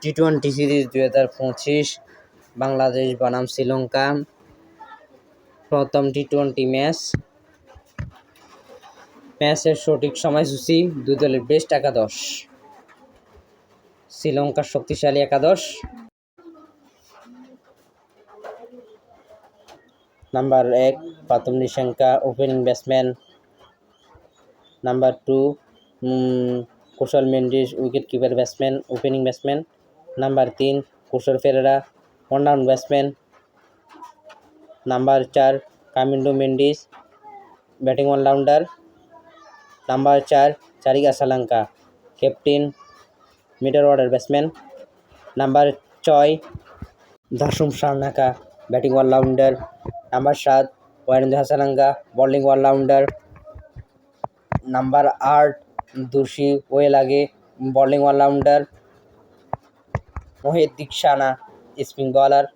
টি-20 series 2025 Bangladesh বনাম শ্রীলঙ্কা প্রথম টি-20 ম্যাচের সঠিক সময়সূচি দুই দলের বেস্ট একাদশ। শ্রীলঙ্কার শক্তিশালী একাদশ: number 1 Pathum Nissanka, opening batsman. Number 2 Kusal Mendis, wicket keeper batsman, opening batsman. Number 3 Kusal Perera, all round batsman. Number 4 Kamindu Mendis, batting allrounder. Number 4 Charith Asalanka, captain, middle order batsman. Number 6 Dasun Shanaka, batting allrounder. Number 7 Wanindu Hasaranga, bowling allrounder. Number 8 দুশি Wellalage, bowling allrounder. Maheesh Theekshana, spin bowler.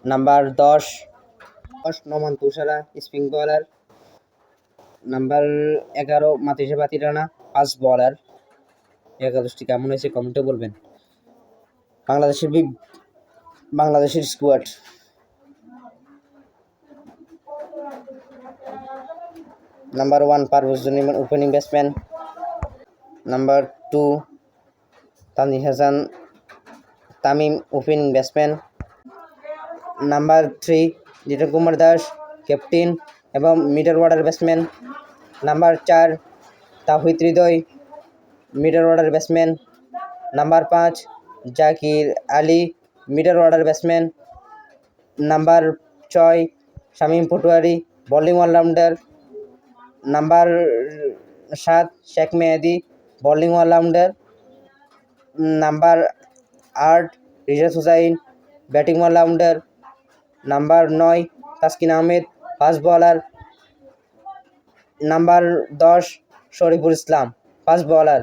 Number 10 Nuwan Thushara, spin bowler. Number 11 মাতিসে Pathirana, fast bowler. একাদশটি কেমন হয়েছে কমেন্টে বলবেন। বাংলাদেশের squad: number 1 Parvez জনিমান, opening batsman. Number 2 Tanzid Hasan Tamim, opening batsman. Number 3 Liton Kumar Das, captain এবং middle order batsman. Number 4 Towhid Hridoy, middle order batsman. Number 5 Jaker Ali, middle order batsman. Number 6 Shamim Patwari, bowling allrounder. Number 7 Sheikh Mehedi, bowling allrounder. Number 8 Rishad Hossain, batting allrounder. Number 9 Taskin Ahmed, fast bowler. Number 10 Shoriful Islam, fast bowler.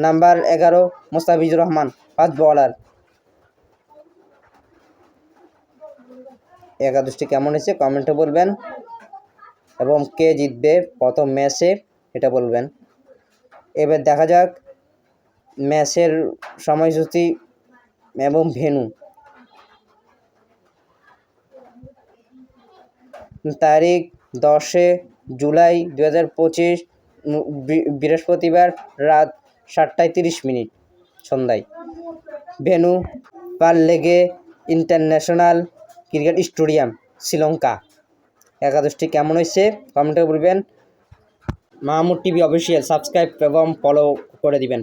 Number 11 Mustafizur Rahman, fast bowler. একাদশটি কেমন হয়েছে কমেন্টে বলবেন এবং কে জিতবে প্রথম ম্যাচে এটা বলবেন। এবার দেখা যাক ম্যাচের সময়সূচি এবং ভেন্যু। তারিখ 10 জুলাই 2025, বৃহস্পতিবার, রাত 7:30 সন্ধ্যায়। Venue Pallekele international cricket stadium, Sri Lanka. একাদশটি কেমন হয়েছে কমেন্টে বলবেন। মাহমুদ টিভি অফিসিয়াল সাবস্ক্রাইব এবং ফলো করে দিবেন।